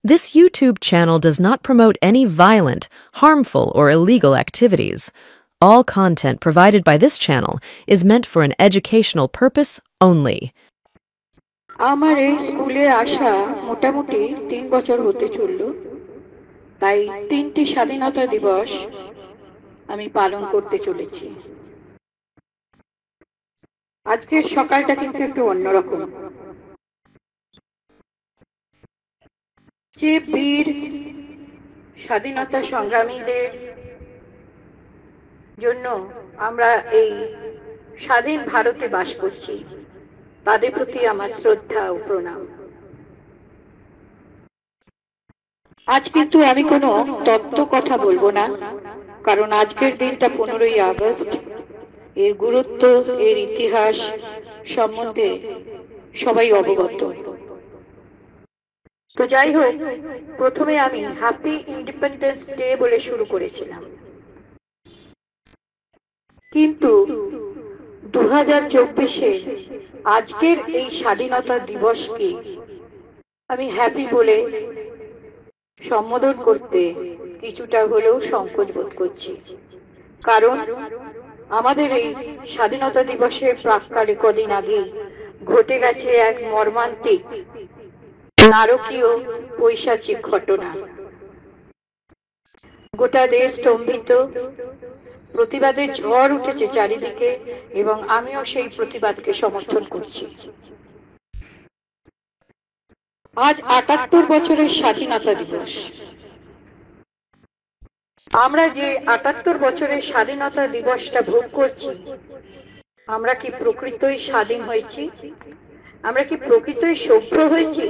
This YouTube channel does not promote any violent, harmful, or illegal activities. All content provided by this channel is meant for an educational purpose only. আমার এই স্কুলে আসা মোটামুটি 3 বছর হতে চলল। তাই 3টি স্বাধীনতা দিবস আমি পালন করতে চলেছি। আজকের সকালটা কিন্তু একটু অন্যরকম। যে বীর স্বাধীনতা সংগ্রামীদের জন্য আমরা এই স্বাধীন ভারতে বাস করছি, তাদের প্রতি আমার শ্রদ্ধা ও প্রণাম। আজ কিন্তু আমি কোনো তত্ত্ব কথা বলবো না, কারণ আজকের দিনটা 15ই আগস্ট। এর গুরুত্ব, এর ইতিহাস সম্বন্ধে সবাই অবগত। তো যাই হোক, প্রথমে আমি হ্যাপি ইন্ডিপেন্ডেন্স ডে বলে শুরু করেছিলাম, কিন্তু 2024-এ আজকের এই স্বাধীনতা দিবসকে আমি হ্যাপি বলে সম্বোধন করতে কিছুটা হলেও সংকোচ বোধ করছি। কারণ আমাদের এই স্বাধীনতা দিবসের প্রাক্কালে কদিন আগে ঘটে গেছে এক মর্মান্তিক, নারকীয়, পৈশাচিক ঘটনা। গোটা দেশ স্তম্ভিত, প্রতিবাদের ঝড় উঠেছে চারিদিকে, এবং আমিও সেই প্রতিবাদকে সমর্থন করছি। আজ 78 বছরের স্বাধীনতা দিবস। আমরা যে 78 বছরের স্বাধীনতা দিবসটা ভোগ করছি, আমরা কি প্রকৃতই স্বাধীন হয়েছি? আমরা কি প্রকৃতই সভ্য হয়েছি?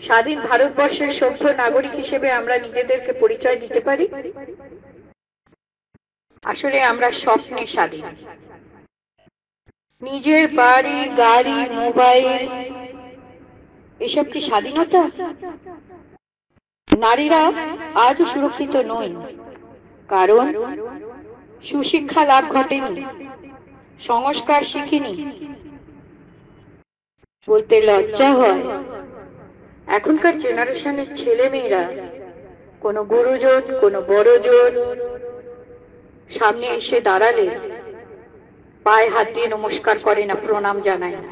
স্বাধীন ভারতবর্ষের সভ্য নাগরিক হিসেবে আমরা নিজেদেরকে পরিচয় দিতে পারি? আসলে আমরা স্বপ্নে স্বাধীন। নিজের বাড়ি, গাড়ি, মোবাইল, এসব কি স্বাধীনতা? নারীরা আজও সুরক্ষিত নয়, কারণ সুশিক্ষা লাভ ঘটেনি, সংস্কার শিখিনি। বলতে লজ্জা হয়, এখনকার জেনারেশনের ছেলে মেয়েরা কোনো গুরুজন, কোনো বড়জন সামনে এসে দাঁড়ালে পায়ে হাত দিয়ে নমস্কার করে না, প্রণাম জানায় না।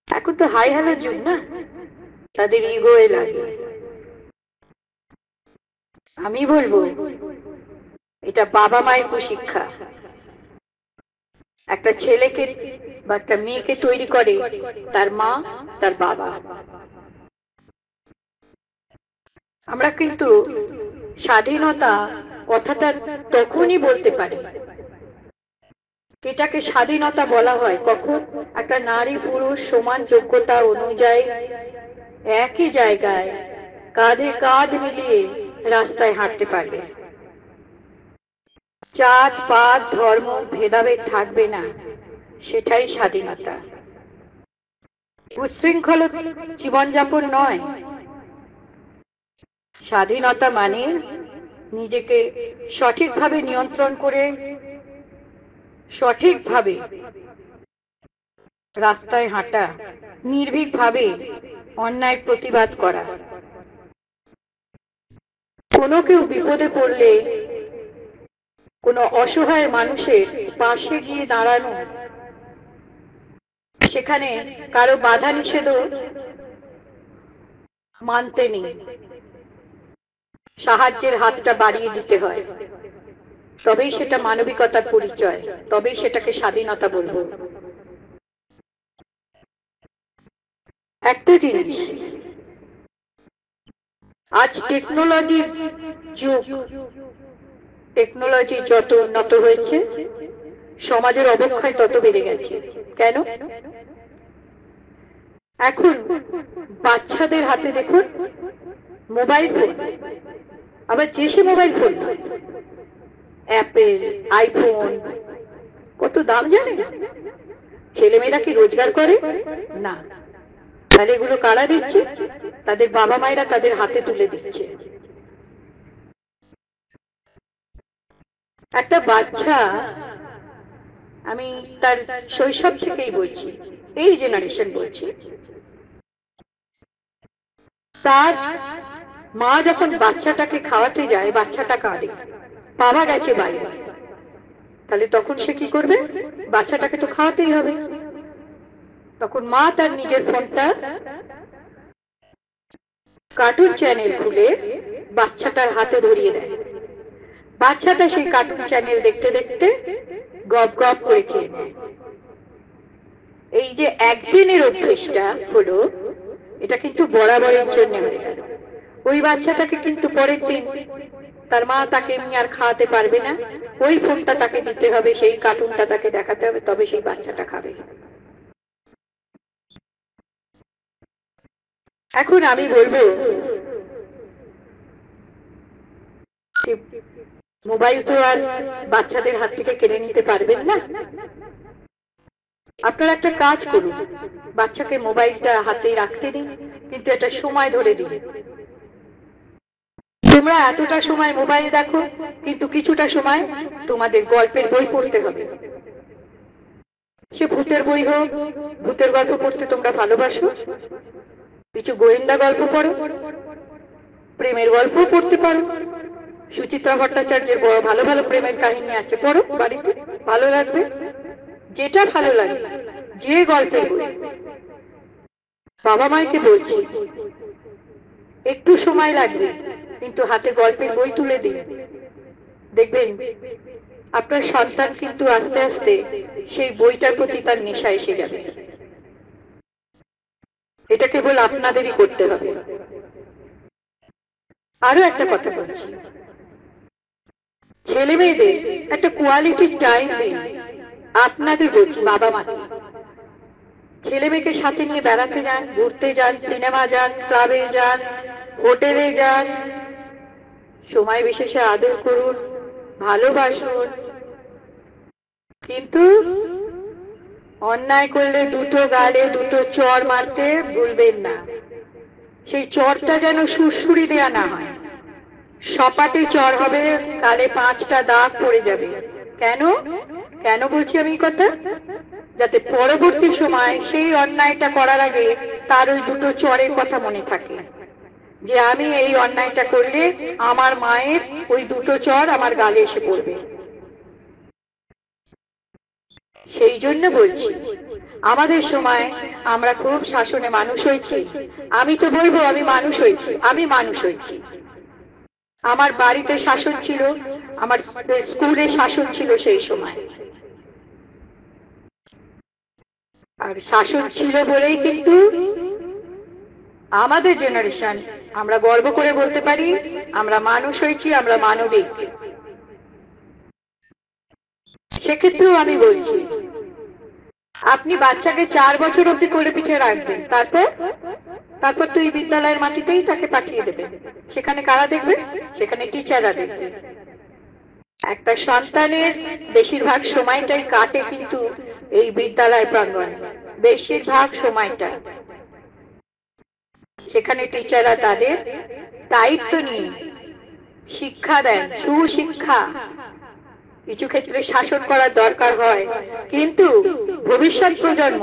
এখন তো হাই হ্যালোর যুগ না, তাদের ইগোয়ে লাগে। আমি বলবো, এটা বাবা মায়ের কুশিক্ষা। একটা ছেলেকে বা একটা মেয়েকে তৈরি করে তার মা, তার বাবা। আমরা কিন্তু স্বাধীনতা কথাটা তখনই বলতে পারি, এটাকে স্বাধীনতা বলা হয় কখন একটা নারী পুরুষ সমান যোগ্যতা অনুযায়ী একই জায়গায় কাঁধে কাঁধ মিলিয়ে রাস্তায় হাঁটতে পারবে। জাত পাত ধর্ম ভেদাভেদ থাকবে না, সেটাই স্বাধীনতা। উচ্ছৃঙ্খল জীবনযাপন নয়। স্বাধীনতা মানে নিজেকে সঠিকভাবে নিয়ন্ত্রণ করে সঠিকভাবে রাস্তায় হাঁটা, নির্ভীকভাবে অন্যায় প্রতিবাদ করা। কোনো কেউ বিপদে পড়লে কোনো অসহায় মানুষের পাশে গিয়ে দাঁড়ানো, সেখানে কারো বাধা নিষেধও মানতে নেই, সাহায্যের হাতটা বাড়িয়ে দিতে হয়, তবেই সেটা মানবিকতার পরিচয়, তবেই সেটাকে স্বাধীনতা বলবো। একটা জিনিস, আজ টেকনোলজির যুগ। টেকনোলজি যত উন্নত হয়েছে, সমাজের অবক্ষয় তত বেড়ে গেছে। কেন? এখন বাচ্চাদের হাতে দেখুন মোবাইল ফোন, আবার যে সে মোবাইল ফোন নয়, অ্যাপেল, আইফোন, কত দাম জানে? ছেলেমেয়েরা কি রোজগার করে? না। তাহলে এগুলো কারা দিচ্ছে? তাদের বাবা মায়েরা তাদের হাতে তুলে দিচ্ছে। একটা বাচ্চা, আমি তার শৈশব থেকেই বলছি, এই জেনারেশন বলছি, তার মা যখন বাচ্চাটাকে খাওয়াতে যায়, বাচ্চাটা কাঁদে, বাবা গেছে বাইরে, তাহলে তখন সে কি করবে? বাচ্চাটাকে তো খাওয়াতেই হবে। তখন মা তার নিজের ফোনটা কার্টুন চ্যানেল খুলে বাচ্চাটার হাতে ধরিয়ে দেয়। বাচ্চাটা সেই কার্টুন চ্যানেল দেখতে দেখতে গপ গপ করে খেয়ে নেয়। এই যে একদিনের অভ্যেসটা হলো, এটা কিন্তু বরাবরের জন্য হয়ে গেল। ওই বাচ্চাটাকে কিন্তু পরের দিন তার মা তাকে এমনি আর খাওয়াতে পারবে না, ওই ফোনটা তাকে দিতে হবে, সেই কার্টুনটা তাকে দেখাতে হবে, তবে সেই বাচ্চাটা খাবে। এখন আমি বলবো, মোবাইল তো আর বাচ্চাদের হাত থেকে কেড়ে নিতে পারবেন না। আপনারা একটা কাজ করুন, বাচ্চাকে মোবাইলটা হাতে রাখতে দিন, কিন্তু একটা সময় ধরে দিন। তোমরা এতটা সময় মোবাইল দেখো, কিন্তু কিছুটা সময় তোমাদের গল্পের বই পড়তে হবে। সে ভূতের বই হোক, ভূতের গল্প পড়তে তোমরা ভালোবাসো, কিছু গোয়েন্দা গল্প পড়ো, প্রেমের গল্প পড়তে পারো। সুচিত্রা ভট্টাচার্যের বড় ভালো ভালো প্রেমের কাহিনী আছে, পড়ো বাড়িতে, ভালো লাগবে। যেটা ভালো লাগে, যে গল্পের বই। বাবা মাকে বলছি, একটু সময় লাগবে, কিন্তু হাতে গল্পের বই তুলে দিন, দেখবেন আপনার সন্তান কিন্তু আস্তে আস্তে সেই বইটার প্রতি তার নেশা এসে যাবে। এটা কেবল আপনাদেরই করতে হবে। আরো একটা কথা বলছি, ছেলে মেয়েদের একটা কোয়ালিটি টাইম দিন। আপনাদের বলছি, বাবা মা, ছেলে মেয়েকে সাথে নিয়ে বেড়াতে যান, ঘুরতে যান, সিনেমা যান, ক্লাবে যান, হোটেলে যান, সময় বিশেষে আদর করুন, ভালোবাসুন, কিন্তু অন্যায় করলে দুটো গালে দুটো চড় মারতে ভুলবেন না। সেই চড়টা যেন সুড়সুড়ি দেয়া না হয়, সপাটে চড় হবে, গালে 5টা দাগ পড়ে যাবে। কেন কেন বলছি আমি কথা? যাতে পরবর্তী সময় সেই অন্যায়টা করার আগে তার ওই দুটো চড়ের কথা মনে থাকে, যে আমি এই অন্যায়টা করলে আমার মায়ের ওই দুটো চড় আমার গালে এসে পড়বে। সেই জন্য বলছি, আমাদের সময় আমরা খুব শাসনে মানুষ হয়েছি। আমি তো বলবো আমি মানুষ হয়েছি, আমি মানুষ হয়েছি। আমার বাড়িতে শাসন ছিল, আমার স্কুলে শাসন ছিল সেই সময়। আর শাসন ছিল বলেই কিন্তু আমাদের জেনারেশন, আমরা গর্ব করে বলতে পারি আমরা মানুষ হয়েছি, আমরা মানবিক। সেক্ষেত্রেও আমি বলছি, আপনি বাচ্চাকে 4 বছর অব্দি কোলে পিঠে রাখবেন, তারপর তো এই বিদ্যালয়ের মাটিতেই তাকে পাঠিয়ে দেবেন। সেখানে কারা দেখবে? সেখানে টিচাররা দেখবে। একটা সন্তানের বেশিরভাগ সময়টাই কাটে কিন্তু এই বিদ্যালয় প্রাঙ্গণে, বেশিরভাগ সময়টা সেখানে টিচাররা তাদের দায়িত্ব নিয়ে শিক্ষা দেন, সুশিক্ষা। কিছু ক্ষেত্রে শাসন করার দরকার হয়, কিন্তু ভবিষ্যৎ প্রজন্ম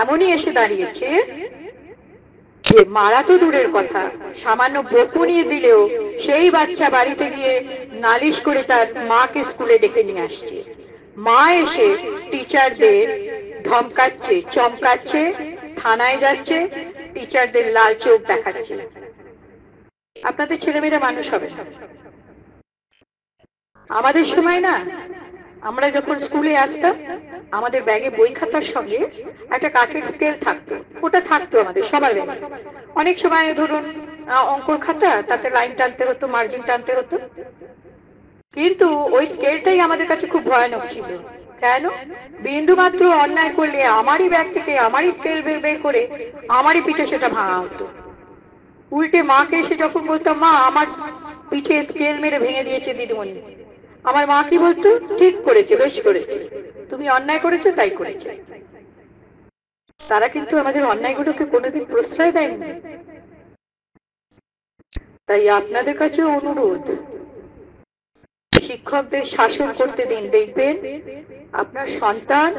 এমনই এসে দাঁড়িয়েছে যে মারা তো দূরের কথা, সামান্য বকুনি দিলেও সেই বাচ্চা বাড়িতে গিয়ে নালিশ করে তার মাকে স্কুলে ডেকে নিয়ে আসছে। মা এসে টিচারদের ধমকাচ্ছে, চমকাচ্ছে, থানায় যাচ্ছে, টিচারদের লাল চোখ দেখাচ্ছে। আপনাদের ছেলেমেয়েরা মানুষ হবে না। আমাদের সময় না, আমরা যখন স্কুলে আসতাম, আমাদের ব্যাগে বই খাতার সঙ্গে একটা কাঠের স্কেল থাকতো, ওটা থাকতো আমাদের সবার ব্যাগে। অনেক সময় ধরুন অঙ্কর খাতা, তাতে লাইন টানতে হতো, মার্জিন টানতে হতো, কিন্তু ওই স্কেলটাই আমাদের কাছে খুব ভয়ানক ছিল। কেন? বিন্দু মাত্র অন্যায় করলে আমারই ব্যাগ থেকে আমারই স্কেল বের করে আমারই পিঠে সেটা ভাঙা হতো। উল্টে মাকে এসে যখন বলতাম, মা আমার পিঠে স্কেল মেরে ভেঙে দিয়েছে দিদিমণি, আমার মা কি বলতো? ঠিক করেছে, বেশ করেছে, তুমি অন্যায় করেছো তাই করেছে। তারা কিন্তু আমাদের অন্যায়গুলোকে কোনোদিন প্রশ্রয় দেয়নি। তাই আপনাদের কাছে অনুরোধ, শিক্ষকদের শাসন করতে দিন, দেখবেন আপনার সন্তান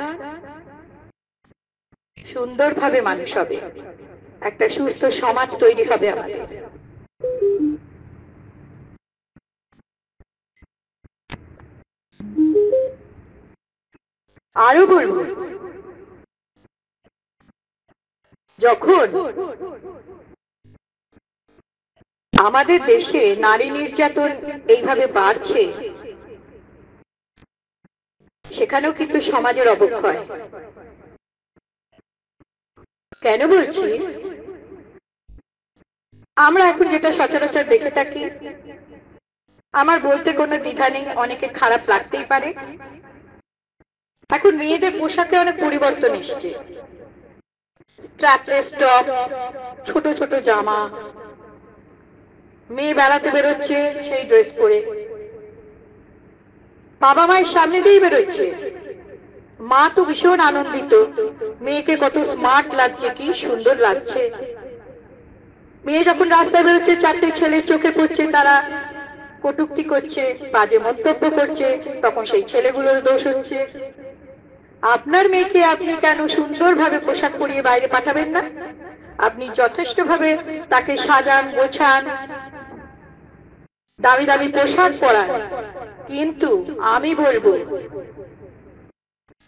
সুন্দরভাবে মানুষ হবে। একটা সুস্থ সমাজ তৈরি হবে আমাদের। আরো বলবো, যখন আমাদের দেশে নারী নির্যাতন এইভাবে বাড়ছে, সেখানেও কিন্তু সমাজের অবক্ষয়। কেন বলছি? আমরা এখন যেটা সচরাচর দেখে থাকি, আমার বলতে কোনো দ্বিধা নেই, অনেকে খারাপ লাগতেই পারে, এখন মেয়েদের পোশাকে অনেক পরিবর্তন এসছে। স্ট্র্যাপলেস টপ, ছোট ছোট জামা, মেয়ে বেড়াতে বেরোচ্ছে সেই ড্রেস পরে, বাবা মায়ের সামনে দিয়েই বেরোচ্ছে, মা তো ভীষণ আনন্দিত, মেয়েকে কত স্মার্ট লাগছে, কি সুন্দর লাগছে। মেয়ে যখন রাস্তায় বেরোচ্ছে, চারটে ছেলের চোখে পড়ছে, তারা কটূক্তি করছে, বাজে মন্তব্য করছে, তখন সেই ছেলেগুলোর দোষ হচ্ছে। আপনার মেয়েকে আপনি কেন সুন্দরভাবে পোশাক পরিয়ে বাইরে পাঠাবেন না? আপনি যথেষ্টভাবে তাকে সাজান, গোছান, দামি দামি পোশাক পরান, কিন্তু আমি বলবো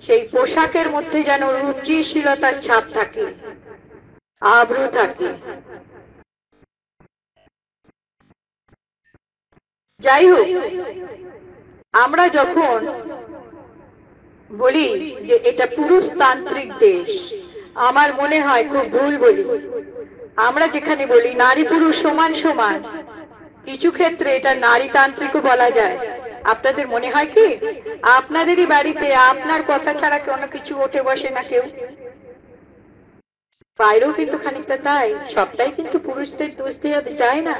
সেই পোশাকের মধ্যে যেন রুচিশীলতার ছাপ থাকে, আব্রু থাকে। যাই হোক, আমরা যখন বলি যে এটা পুরুষতান্ত্রিক দেশ, আমার মনে হয় খুব ভুল বলি। আমরা যেখানে বলি নারী পুরুষ সমান সমান, কিছু ক্ষেত্রে এটা নারীতান্ত্রিকও বলা যায়। আপনাদের মনে হয় কি আপনাদেরই বাড়িতে আপনার কথা ছাড়া কোনো কিছু ওঠে বসে না কেউ? বাইরেও কিন্তু খানিকটা তাই, সবটাই কিন্তু পুরুষদের দোষ দেওয়া যায় না।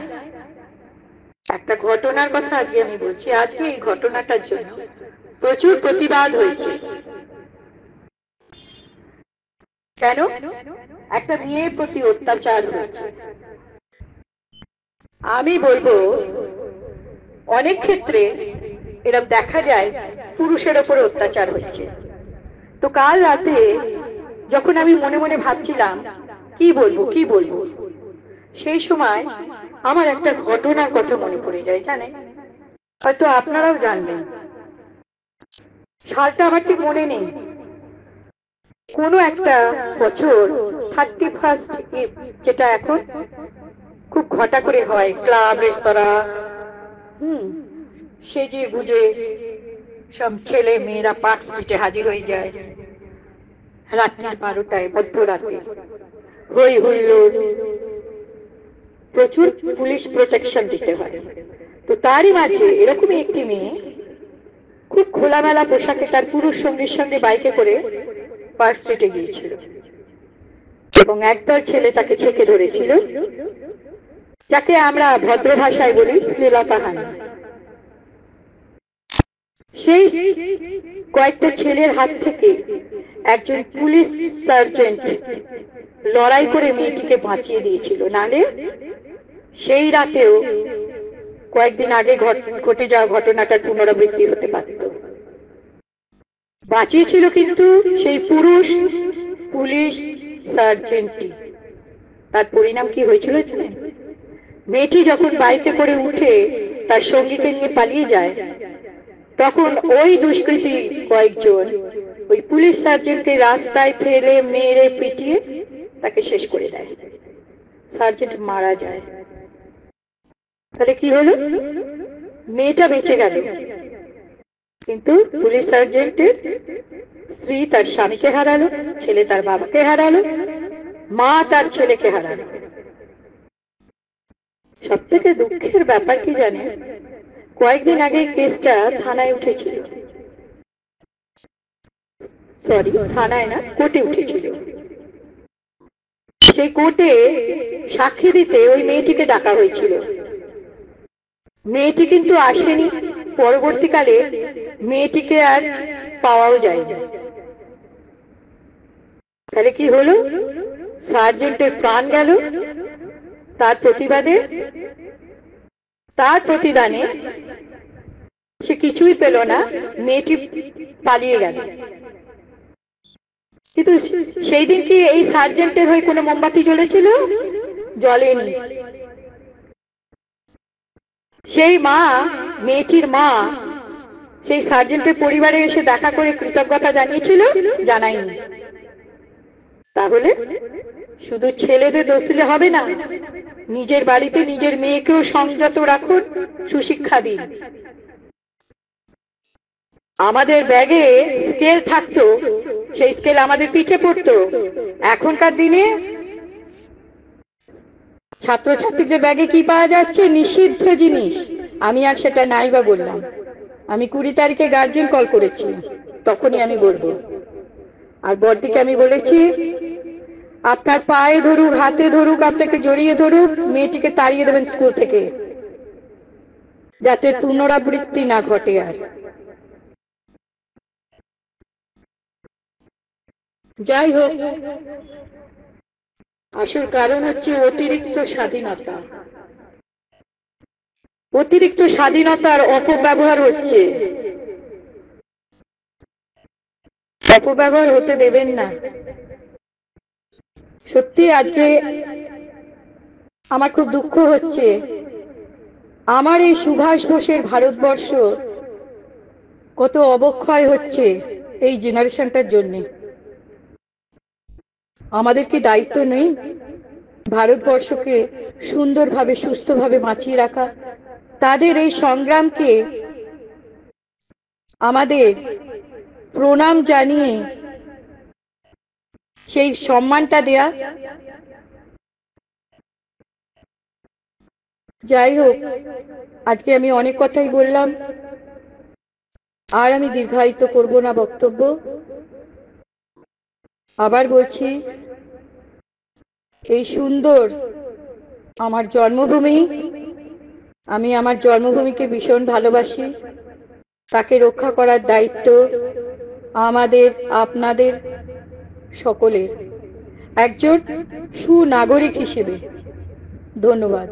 একটা ঘটনার কথা আজকে আমি বলছি, আজকে এই ঘটনাটার জন্য প্রচুর প্রতিবাদ হয়েছে। কেন? একটা মেয়ের প্রতি অত্যাচার হয়েছে। আমি বলবো অনেক ক্ষেত্রে এরকম দেখা যায় পুরুষের ওপরে অত্যাচার হচ্ছে। তো কাল রাতে যখন আমি মনে মনে ভাবছিলাম কি বলবো, সেই সময় আমার একটা ঘটনার কথা মনে পড়ে যায়। জানেন, হয়তো আপনারাও জানবেন, সালটা আমার ঠিক মনে নেই, কোনো একটা বছর 31st যেটা এখন খুব ঘটা করে হয়, ক্লাব রেস্তোরাঁ, সেজে গুজে সব ছেলে মেয়েরা পার্ক স্ট্রিটে হাজির হয়ে যায় রাত্রি 12টায়, মধ্যরাতে, হই হুল্লোড়, প্রচুর পুলিশ প্রোটেকশন দিতে হয়। তো তারই মাঝে এরকমই একটি মেয়ে খুব খোলামেলা পোশাকে তার পুরুষ সঙ্গীর সঙ্গে বাইকে করে পার্ক স্ট্রিটে গিয়েছিল, এবং একদল ছেলে তাকে ছেঁকে ধরেছিল, যাকে আমরা ভদ্র ভাষায় বলি শ্লীলতাহানি। সেই কয়েকটা ছেলের হাত থেকে একজন পুলিশ সার্জেন্ট লড়াই করে মেয়েটিকে বাঁচিয়ে দিয়েছিল, নালে সেই রাতেও কয়েকদিন আগে ঘটে যাওয়া ঘটনাটার পুনরাবৃত্তি হতে পারত। বাঁচিয়েছিল কিন্তু সেই পুরুষ পুলিশ সার্জেন্টটি। তার পরিণাম কি হয়েছিল? মেয়েটি যখন বাইকে করে উঠে তার সঙ্গীকে নিয়ে পালিয়ে যায়, তখন ওই দুষ্কৃতী কয়েকজন ওই পুলিশ সার্জেন্টকে রাস্তায় ফেলে মেরে পিটিয়ে তাকে শেষ করে দেয়। সার্জেন্ট মারা যায়। তাহলে কি হলো? মেয়েটা বেঁচে গেল, কিন্তু পুলিশ সার্জেন্টের স্ত্রী তার স্বামীকে হারালো, ছেলে তার বাবাকে হারালো, মা তার ছেলেকে হারালো। সব থেকে দুঃখের ব্যাপার কি জানেন? কয়েকদিন আগে কেসটা থানায় উঠেছিল, থানায় না, কোর্টে উঠেছিল। সেই কোর্টে সাক্ষী দিতে ওই মেয়েটিকে ডাকা হয়েছিল। মেয়েটি কিন্তু আসেনি। পরবর্তীকালে মেয়েটিকে আর পাওয়াও যায়নি। তাহলে কি হলো? সার্জেন্টের প্রাণ গেল, তার প্রতিদানে সে কিছুই পেল না, মেয়েটি পালিয়ে গেল। কিন্তু সেই দিন কি এই সার্জেন্টের হয়ে কোনো মোমবাতি জ্বলেছিল? জ্বলেনি। সেই মা, মেয়েটির মা, সেই সার্জেন্টের পরিবারে এসে দেখা করে কৃতজ্ঞতা জানিয়েছিল? জানায়নি। তাহলে শুধু ছেলেদের দোষ দিলে হবে না, নিজের বাড়িতে নিজের মেয়েকেও সংযত রাখুন, সুশিক্ষা দিন। আমাদের ব্যাগে স্কেল থাকতো, সেই স্কেল আমাদের পিঠে পড়তো। এখনকার দিনে ছাত্রছাত্রীদের ব্যাগে কি পাওয়া যাচ্ছে? নিষিদ্ধ জিনিস। আমি আর সেটা নাই বা বললাম। আমি 20 তারিখে গার্জেন কল করেছি, তখনই আমি বলবো। আর বড়দিকে আমি বলেছি, আপনার পায়ে ধরুক, হাতে ধরুক, আপনাকে জড়িয়ে ধরুক, মেয়েটিকে তাড়িয়ে দেবেন স্কুল থেকে, যাতে পুনরাবৃত্তি না ঘটে। আর যাই হোক, আসল কারণ হচ্ছে অতিরিক্ত স্বাধীনতা। অতিরিক্ত স্বাধীনতার অপব্যবহার হচ্ছে। অপব্যবহার হতে দেবেন না। সত্যি আজকে আমার খুব দুঃখ হচ্ছে, আমার এই সুভাষ বোসের ভারতবর্ষ কত অবক্ষয় হচ্ছে এই জেনারেশনটার জন্য। আমাদের কি দায়িত্ব নেই ভারতবর্ষকে সুন্দরভাবে, সুস্থভাবে বাঁচিয়ে রাখা? তাদের এই সংগ্রামকে আমাদের প্রণাম জানিয়ে সেই সম্মানটা দেয়া। যাই হোক, আজকে আমি অনেক কথাই বললাম, আর আমি দীর্ঘায়িত করব না বক্তব্য। আবার বলছি, এই সুন্দর আমার জন্মভূমি, আমি আমার জন্মভূমিকে ভীষণ ভালোবাসি। তাকে রক্ষা করার দায়িত্ব আমাদের, আপনাদের সকলের, একজন সুনাগরিক হিসেবে। ধন্যবাদ।